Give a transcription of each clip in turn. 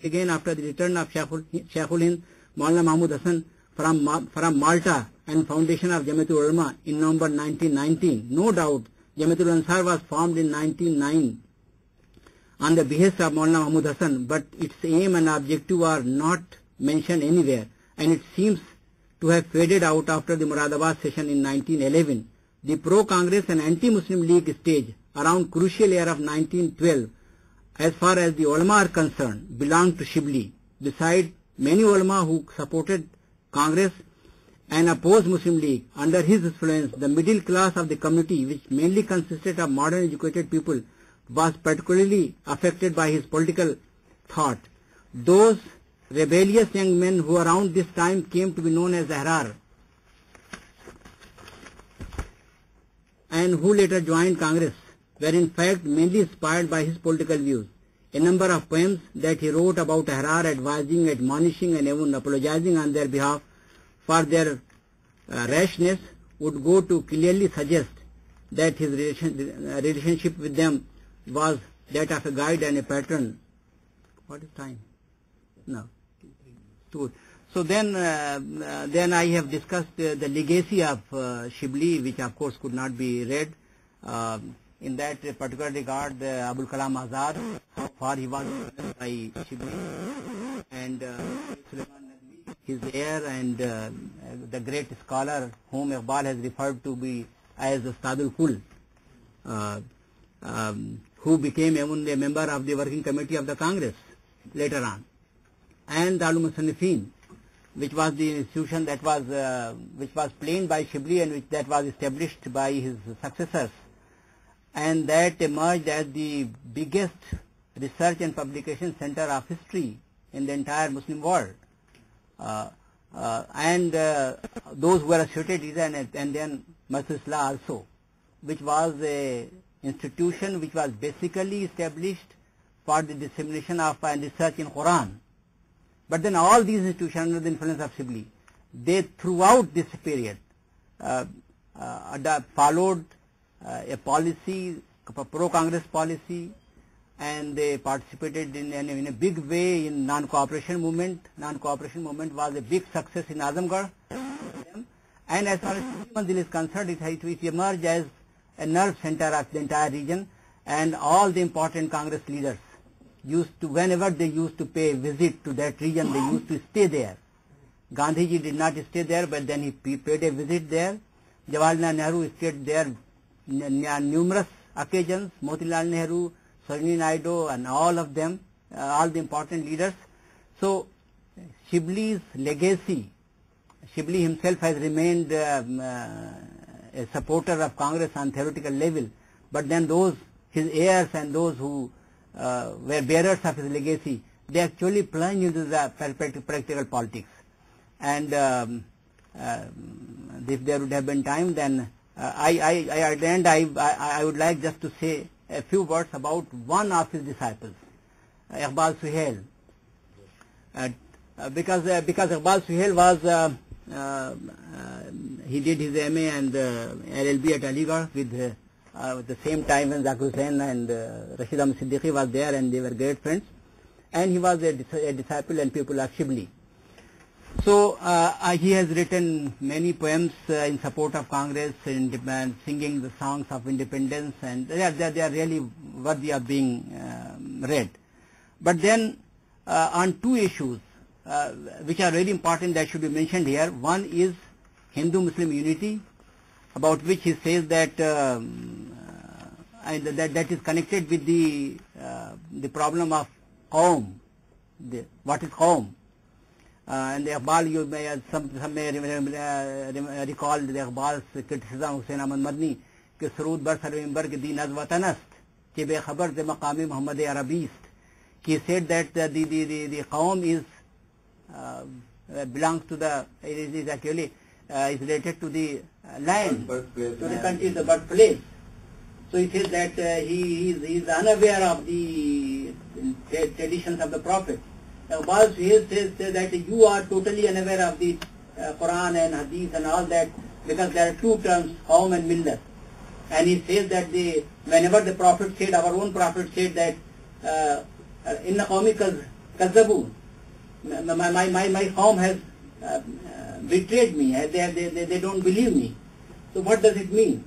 again after the return of Sheikhul Hind Maulana Mahmud Hassan from Malta and foundation of Jamiatul Ulama in November 1919. No doubt, Jamiatul Ansar was formed in 1909 on the behest of Maulana Mahmud Hassan, but its aim and objective are not mentioned anywhere, and it seems to have faded out after the Muradabad session in 1911. The pro-Congress and anti-Muslim League stage around crucial year of 1912, as far as the ulama are concerned, belonged to Shibli. Besides many ulama who supported Congress and opposed Muslim League, under his influence, the middle class of the community, which mainly consisted of modern educated people, was particularly affected by his political thought. Those rebellious young men who around this time came to be known as Ahrar and who later joined Congress were in fact mainly inspired by his political views. A number of poems that he wrote about Ahrar, advising, admonishing and even apologizing on their behalf for their rashness would go to clearly suggest that his relationship with them was that of a guide and a patron. What is time? No. So then I have discussed the legacy of Shibli, which of course could not be read. In that particular regard, Abul Kalam Azad, how far he was influenced by Shibli, and his heir and the great scholar whom Iqbal has referred to be as Ustadul Kul, who became even a member of the working committee of the Congress later on, and Darul Musannifin, which was the institution that was which was planned by Shibli and which that was established by his successors, and that emerged as the biggest research and publication center of history in the entire Muslim world. And those who were associated, and then Masjid Islah also, which was a institution which was basically established for the dissemination of and research in Quran. But then all these institutions under the influence of Shibli, they throughout this period followed a policy, a pro-Congress policy, and they participated in a big way in non-cooperation movement. Non-cooperation movement was a big success in Azamgarh, and as far as Manzil is concerned, it emerged as a nerve center of the entire region, and all the important Congress leaders used to, whenever they used to pay a visit to that region, they used to stay there. Gandhiji did not stay there, but then he paid a visit there. Jawaharlal Nehru stayed there numerous occasions. Motilal Nehru, Sarojini Naidu, and all of them, all the important leaders. So Shibli's legacy, Shibli himself has remained a supporter of Congress on theoretical level, but then those, his heirs and those who were bearers of his legacy, they actually plunged into the practical politics. And if there would have been time, then I would like just to say a few words about one of his disciples, Iqbal Suhail, because Iqbal Suhail was he did his MA and LLB at Aligarh with the same time when Zakir Hussain and Rashid Ahmad Siddiqui was there, and they were great friends, and he was a disciple and pupil of Shibli. So he has written many poems in support of Congress, singing the songs of independence, and they are really worthy of being read. But then on two issues which are very important that should be mentioned here. One is Hindu-Muslim unity, about which he says that that is connected with the problem of Qawm. What is Qawm? And the Iqbal, you may, some may recall the Iqbal's criticism of Hussain Ahmad Madni, कि सरूद बर सरविंबर के दीन वतनस्त कि बेखबर दे मकामी Mohammad अरबीस्त. He said that the Qawm is belongs to the, it is actually is related to the land, to the country, the birthplace. So he says that he is unaware of the traditions of the Prophet. Iqbal says that you are totally unaware of the Quran and Hadith and all that, because there are two terms, Qawm and Millat. And he says that whenever the Prophet said, our own Prophet said that Inna Qawmika Kazabu. My Qawm has betrayed me. They don't believe me. So what does it mean?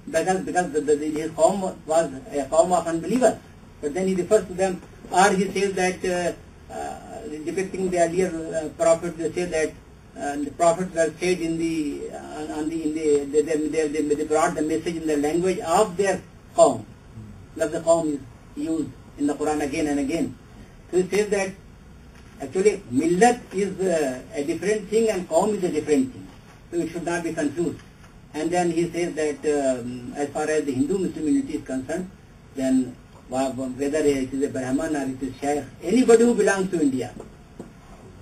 Because his Qawm was a Qawm of unbelievers. But then he refers to them, or he says that, depicting the earlier prophets, they say that the prophets were said they brought the message in the language of their Qawm. Love the Qawm is used in the Quran again and again. So he says that actually millat is a different thing and Qawm is a different thing. So it should not be confused. And then he says that as far as the Hindu-Muslim unity is concerned, then whether it is a Brahman or it is Shaykh, anybody who belongs to India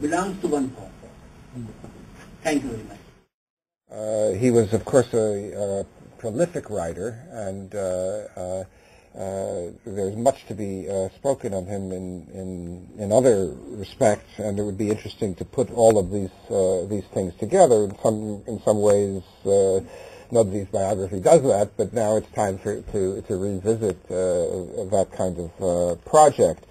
belongs to one Qawm. Thank you very much. He was, of course, a prolific writer, and there's much to be spoken of him in other respects, and it would be interesting to put all of these things together. In some ways, Nabvi's biography does that, but now it's time to revisit that kind of project.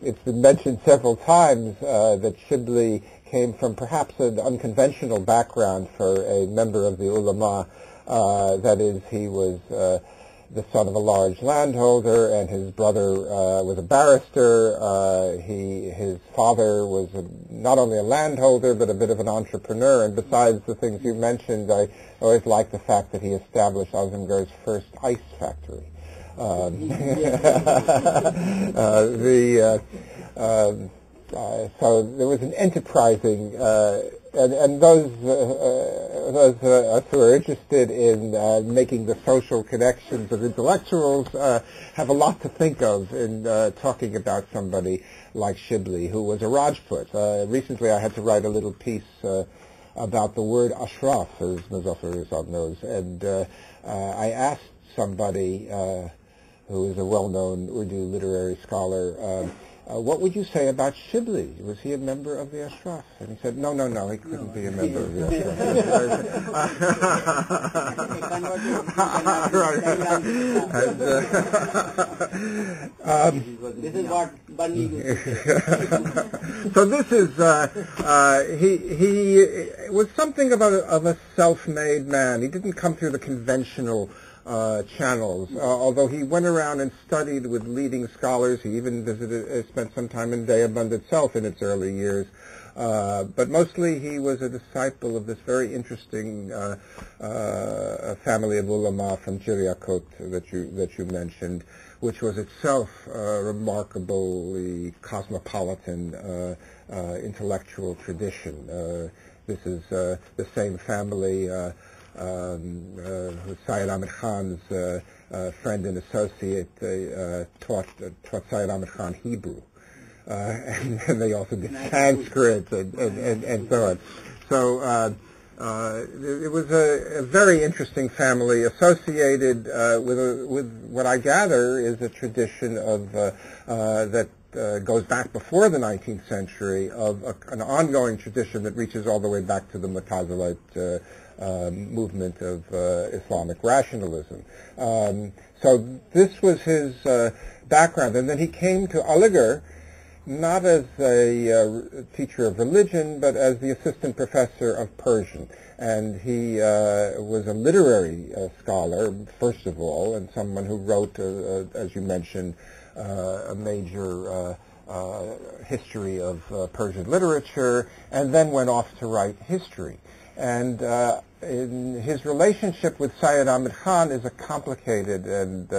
It's been mentioned several times that Shibli came from perhaps an unconventional background for a member of the ulama. That is, he was the son of a large landholder, and his brother was a barrister. His father was not only a landholder, but a bit of an entrepreneur. And besides the things you mentioned, I always liked the fact that he established Azamgarh's first ice factory. So there was an enterprising, and those of us who are interested in making the social connections of intellectuals have a lot to think of in talking about somebody like Shibli, who was a Rajput. Recently I had to write a little piece about the word ashraf, as Muzaffar Rizal knows, and I asked somebody who is a well-known Urdu literary scholar, what would you say about Shibli? Was he a member of the Ashraf? And he said, no, he couldn't be a member of the Ashraf. This is what Bunny So this is, he was something of a self-made man. He didn't come through the conventional channels, although he went around and studied with leading scholars. He even spent some time in Deoband itself in its early years. But mostly he was a disciple of this very interesting family of ulama from Jiryakot that you mentioned, which was itself a remarkably cosmopolitan intellectual tradition. This is the same family Syed Ahmed Khan's friend and associate taught Syed Ahmed Khan Hebrew, and they also did Sanskrit and so on. So it was a very interesting family associated with what I gather is a tradition of that goes back before the 19th century of an ongoing tradition that reaches all the way back to the Mu'tazilite movement of Islamic rationalism. So this was his background, and then he came to Aligarh not as a teacher of religion, but as the assistant professor of Persian. And he was a literary scholar, first of all, and someone who wrote, as you mentioned, a major history of Persian literature, and then went off to write history. And in his relationship with Syed Ahmed Khan is a complicated and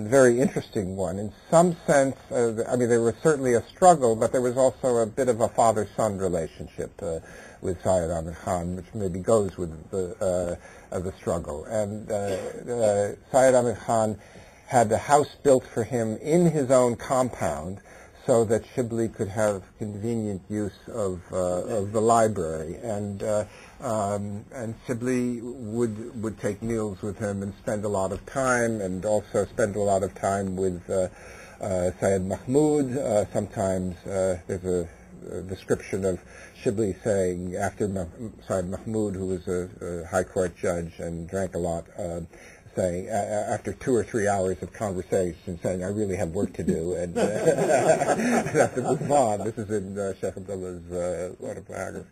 very interesting one. In some sense, I mean, there was certainly a struggle, but there was also a bit of a father-son relationship with Syed Ahmed Khan, which maybe goes with the struggle. And Syed Ahmed Khan had a house built for him in his own compound, so that Shibli could have convenient use of the library, and Shibli would take meals with him and spend a lot of time, and also spend a lot of time with Sayyid Mahmud. Sometimes there's a description of Shibli saying, after Sayyid Mahmud, who was a high court judge and drank a lot, saying, after 2 or 3 hours of conversation, saying, I really have work to do, and I have to move on. This is in Sheikh Abdullah's autobiography.